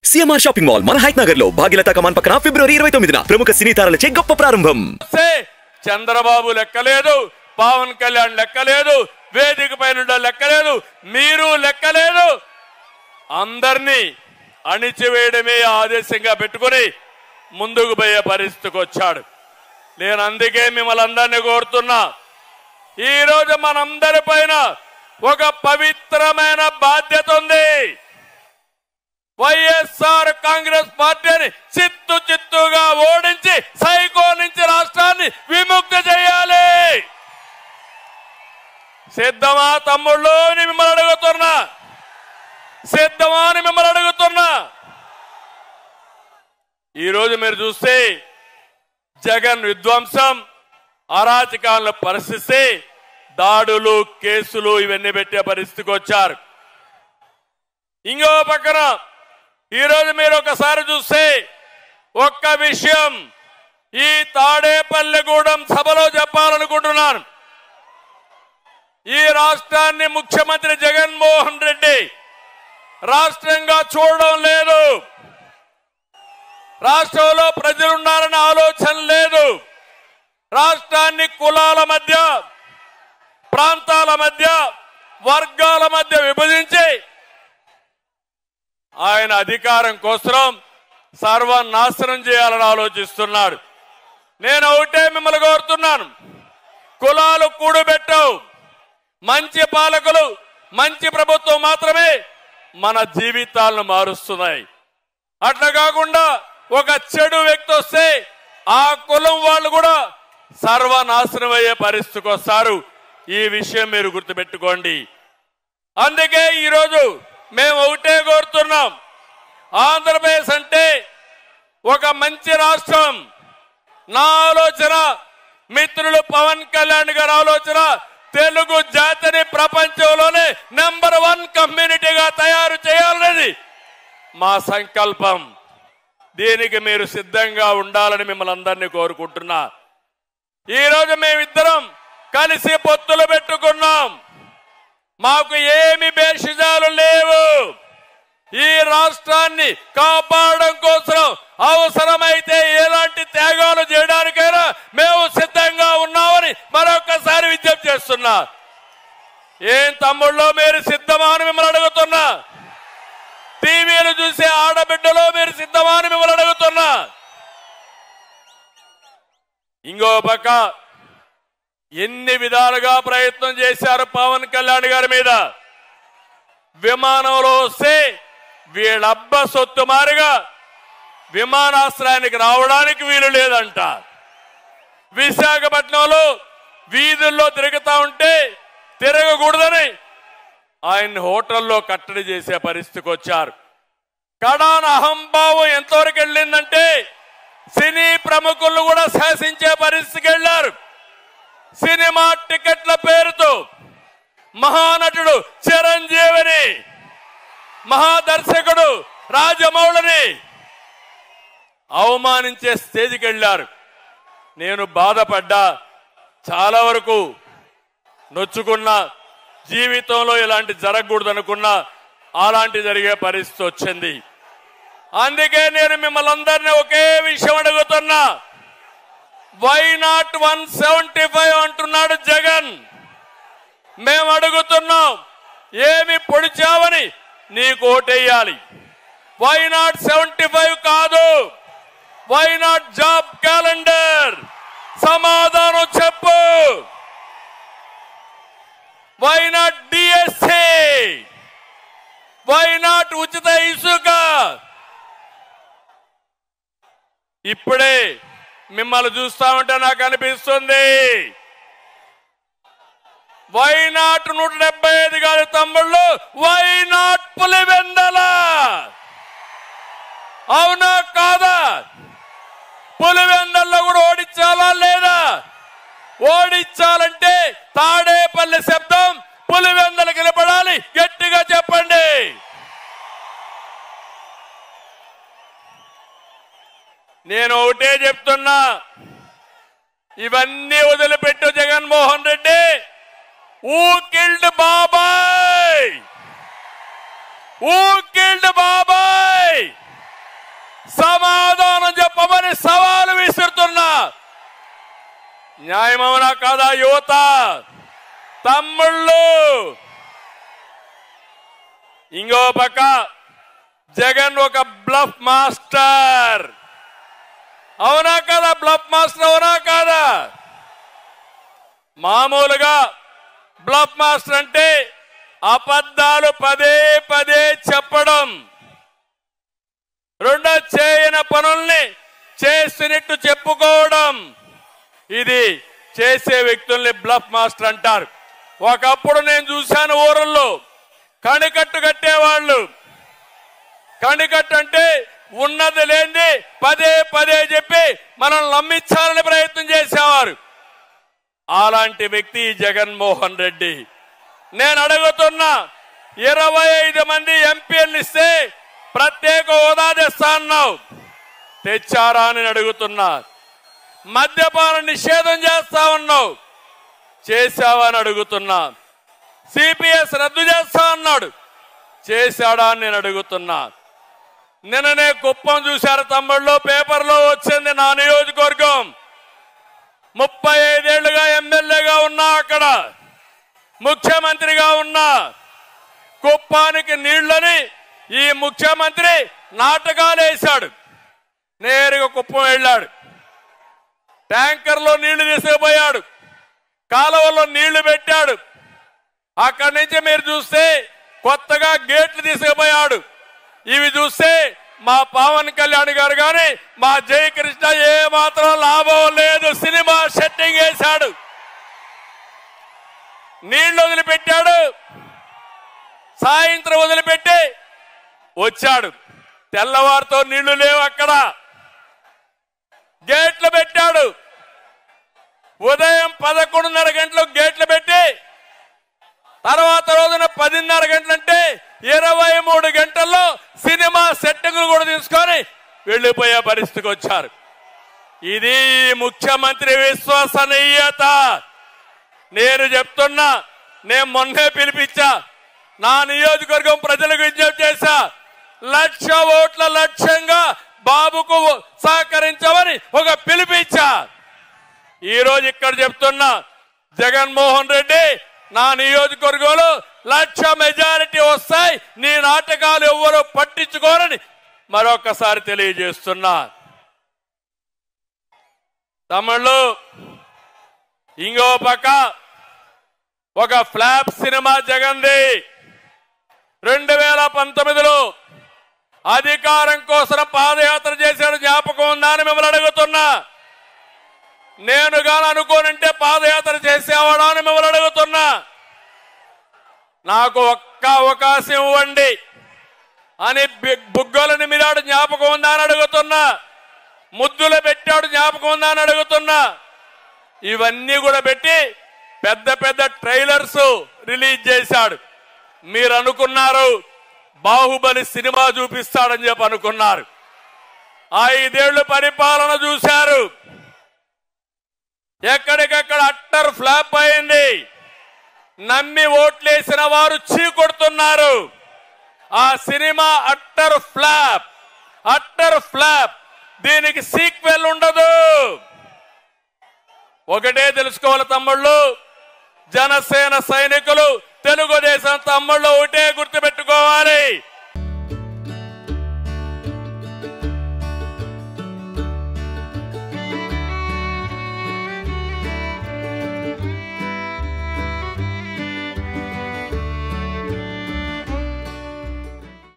CMR shopping mall మన height Nagar లో భాగ్యలతా కమాన్ పక్కన ఫిబ్రవరి 29న ప్రముఖ సినీ తారలచే గొప్ప ప్రారంభం. చంద్రబాబు లెక్కలేదు, పవన్ కళ్యాణ్ లెక్కలేదు, వేదిక పైన లెక్కలేదు, మీరు లెక్కలేదు. అందరినీ అణిచివేయడమే ఆదేశంగా పెట్టుకుని ముందుకు పోయే పరిస్థితికి వచ్చాడు. నేను అందుకే మిమ్మల్ని అందరినీ కోరుతున్నా, ఈరోజు మనందరి పైన ఒక పవిత్రమైన బాధ్యత ఉంది. వైఎస్ఆర్ కాంగ్రెస్ పార్టీని చిత్తుగా ఓడించి సైకో నుంచి రాష్ట్రాన్ని విముక్తి చేయాలి. సిద్ధమా తమ్ముళ్ళు అని మిమ్మల్ని అడుగుతున్నా, సిద్ధమా అని మిమ్మల్ని అడుగుతున్నా. ఈరోజు మీరు చూస్తే జగన్ విధ్వంసం, అరాచకాలను పరిస్థితి, దాడులు, కేసులు ఇవన్నీ పెట్టే పరిస్థితికి వచ్చారు. ఇంకో పక్కన ఈరోజు మీరు ఒకసారి చూస్తే ఒక్క విషయం ఈ తాడేపల్లిగూడెం సభలో చెప్పాలనుకుంటున్నాను. ఈ రాష్ట్రాన్ని ముఖ్యమంత్రి జగన్మోహన్ రెడ్డి రాష్ట్రంగా చూడడం లేదు, రాష్ట్రంలో ప్రజలున్నారన్న ఆలోచన లేదు. రాష్ట్రాన్ని కులాల మధ్య, ప్రాంతాల మధ్య, వర్గాల మధ్య విభజించి ఆయన అధికారం కోసం సర్వనాశనం చేయాలని ఆలోచిస్తున్నాడు. నేను ఒకటే మిమ్మల్ని కోరుతున్నాను, కులాలు కూడబెట్టవు. మంచి పాలకులు, మంచి ప్రభుత్వం మాత్రమే మన జీవితాలను మారుస్తున్నాయి. అట్లా కాకుండా ఒక చెడు వ్యక్తి వస్తే ఆ కులం వాళ్ళు కూడా సర్వనాశనం అయ్యే పరిస్థితికి వస్తారు. ఈ విషయం మీరు గుర్తుపెట్టుకోండి. అందుకే ఈరోజు మేము ఒకటే కోరుతున్నాం, ఆంధ్రప్రదేశ్ అంటే ఒక మంచి రాష్ట్రం. నా ఆలోచన, మిత్రులు పవన్ కళ్యాణ్ గారి ఆలోచన, తెలుగు జాతిని ప్రపంచంలోనే నెంబర్ 1 కమ్యూనిటీగా తయారు చేయాలనేది మా సంకల్పం. దీనికి మీరు సిద్ధంగా ఉండాలని మిమ్మల్ని అందరినీ కోరుకుంటున్నా. ఈరోజు మేమిద్దరం కలిసి పొత్తులు పెట్టుకున్నాం. మాకు ఏమి భేషజాలు లేవు. ఈ రాష్ట్రాన్ని కాపాడడం కోసం అవసరమైతే ఎలాంటి త్యాగాలు చేయడానికైనా మేము సిద్ధంగా ఉన్నామని మరొకసారి విజ్ఞప్తి చేస్తున్నా. ఏం తమ్ముళ్ళో మీరు సిద్ధమా అని మిమ్మల్ని అడుగుతున్నా. టీవీలు చూసే ఆడబిడ్డలో మీరు సిద్ధమా అని మిమ్మల్ని అడుగుతున్నా. ఇంకో పక్క ఎన్ని విధాలుగా ప్రయత్నం చేశారు పవన్ కళ్యాణ్ గారి మీద. విమానంలో వస్తే వీళ్ళబ్బ సొత్తు మారిగా విమానాశ్రయానికి రావడానికి వీలు లేదంట. విశాఖపట్నంలో వీధుల్లో తిరుగుతా ఉంటే తిరగకూడదని ఆయన్ని హోటల్లో కట్టడి చేసే పరిస్థితికి వచ్చారు. కడాన అహంభావం ఎంతవరకు వెళ్ళిందంటే సినీ ప్రముఖులు కూడా శాసించే పరిస్థితికి వెళ్లారు. సినిమా టికెట్ల పేరుతో మహానటుడు చిరంజీవిని, మహాదర్శకుడు రాజమౌళిని అవమానించే స్టేజ్కి వెళ్లారు. నేను బాధపడ్డా, చాలా వరకు నొచ్చుకున్నా. జీవితంలో ఇలాంటి జరగకూడదు అనుకున్నా, అలాంటి జరిగే పరిస్థితి వచ్చింది. అందుకే నేను మిమ్మల్ని అందరినీ ఒకే విషయం అడుగుతున్నా. వై నాట్ 175 అంటున్నాడు జగన్. మేము అడుగుతున్నాం, ఏమి పొడిచావని నీకు ఓటేయాలి. వై నాట్ 75 కాదు, వై నాట్ జాబ్ క్యాలెండర్? సమాధానం చెప్పు. Why not DSC? Why not ఉచిత ఇసుక? ఇప్పుడే మిమ్మల్ని చూస్తా ఉంటే నాకు అనిపిస్తుంది, వై నాట్ 175 కాదు తమ్ముళ్ళు, వై నాట్ పులివెందల? అవునా కాదా? పులివెందల్లో కూడా ఓడించాలా లేదా? ఓడించాలంటే తాడేపల్లి శబ్దం పులివెందలకు నిలబడాలి. గట్టిగా చెప్పండి. నేను ఒకటే చెప్తున్నా, ఇవన్నీ వదిలిపెట్టు జగన్మోహన్ రెడ్డి. ఊ కిల్డ్ బాబాయ్? Who killed Babai? న్యాయమవునా కాదా యువత తమ్ముళ్ళు? ఇంకో పక్క జగన్ ఒక బ్లఫ్ మాస్టర్. అవునా కాదా? బ్లఫ్ మాస్టర్ అవునా కాదా? మామూలుగా బ్లఫ్ మాస్టర్ అంటే అబద్ధాలు పదే పదే చెప్పడం, రెండో చేయని పనుల్ని చేసినట్టు చెప్పుకోవడం. ఇది చేసే వ్యక్తుల్ని బ్లఫ్ మాస్టర్ అంటారు. ఒకప్పుడు నేను చూశాను ఊరల్లో కణికట్టు కట్టేవాళ్ళు. కణికట్టు అంటే ఉన్నది లేనిది పదే పదే చెప్పి మనం నమ్మించాలని ప్రయత్నం చేసేవారు. అలాంటి వ్యక్తి జగన్మోహన్ రెడ్డి. నేను అడుగుతున్నా, 25 మంది ఎంపీలు ఇస్తే ప్రత్యేక హోదా తెస్తా అన్నావు, తెచ్చారా అని అడుగుతున్నా. మద్యపాన నిషేధం చేస్తా ఉన్నావు, చేశావా అని అడుగుతున్నా. సిపిఎస్ రద్దు చేస్తా అన్నాడు, చేశాడా అని నేను అడుగుతున్నా. నిన్ననే కుప్పం చూశారు తమ్ముళ్ళు, పేపర్లో వచ్చింది. నా నియోజకవర్గం 35 ఏళ్లుగా ఎమ్మెల్యేగా ఉన్నా, అక్కడ ముఖ్యమంత్రిగా ఉన్నా. కుప్పానికి నీళ్లని ఈ ముఖ్యమంత్రి నాటకాలు వేశాడు. నేరుగా కుప్పం వెళ్ళాడు, ట్యాంకర్లో నీళ్లు తీసుకుపోయాడు, కాలువలో నీళ్లు పెట్టాడు. అక్కడి నుంచి మీరు చూస్తే కొత్తగా గేట్లు తీసుకుపోయాడు. ఇవి చూస్తే మా పవన్ కళ్యాణ్ గారు కానీ మా జయకృష్ణ ఏ మాత్రం లాభం లేదు. సినిమా సెట్టింగ్ వేశాడు, నీళ్లు వదిలిపెట్టాడు, సాయంత్రం వదిలిపెట్టి వచ్చాడు. తెల్లవారితో నీళ్లు లేవు, అక్కడ గేట్లు పెట్టాడు. ఉదయం 11:30 గంటలకు గేట్లు పెట్టి తర్వాత రోజున 10:30 గంటలంటే 23 గంటల్లో సినిమా సెట్టింగ్లు కూడా తీసుకొని వెళ్లిపోయే పరిస్థితికి వచ్చారు. ఇది ముఖ్యమంత్రి విశ్వసనీయత. నేను చెప్తున్నా, నేను మొన్నే పిలిపించా, నా నియోజకవర్గం ప్రజలకు విజ్ఞప్తి చేశా, 1,00,000 ఓట్ల లక్ష్యంగా బాబుకు సహకరించమని ఒక పిలిపించా. ఈ రోజు ఇక్కడ చెప్తున్నా, జగన్మోహన్ రెడ్డి నా నియోజకవర్గంలో 1,00,000 మెజారిటీ వస్తాయి, నీ నాటకాలు ఎవ్వరూ పట్టించుకోరని మరొకసారి తెలియజేస్తున్నా. తమిళు ఇంకో పక్క ఒక ఫ్లాప్ సినిమా జగన్ది. 2019లో అధికారం కోసం పాదయాత్ర చేశాడు, జ్ఞాపకం ఉందా అని మిమ్మల్ని అడుగుతున్నా. నేను గాని అనుకోనంటే పాదయాత్ర చేసేవాడా అని మిమ్మల్ని అడుగుతున్నా. నాకు ఒక్క అవకాశం ఇవ్వండి అని బుగ్గలని మీరాడు, జ్ఞాపకం ఉందా అని అడుగుతున్నా. ముద్దులు పెట్టాడు, జ్ఞాపకం ఉందా అని అడుగుతున్నా. ఇవన్నీ కూడా పెట్టి పెద్ద పెద్ద ట్రైలర్స్ రిలీజ్ చేశాడు. మీరు అనుకున్నారు బాహుబలి సినిమా చూపిస్తాడని చెప్పి అనుకున్నారు. 5 ఏళ్లు పరిపాలన చూశారు, ఎక్కడికక్కడ అట్టర్ ఫ్లాప్ అయింది. నమ్మి ఓట్లేసిన వారు చీకొడుతున్నారు. ఆ cinema utter flop, utter flop. దీనికి సీక్వెల్ ఉండదు. ఒకటే తెలుసుకోవాలి తమ్ముళ్ళు, జనసేన సైనికులు, తెలుగుదేశం తమ్ముళ్ళు ఒకటే గుర్తుపెట్టుకోవాలి.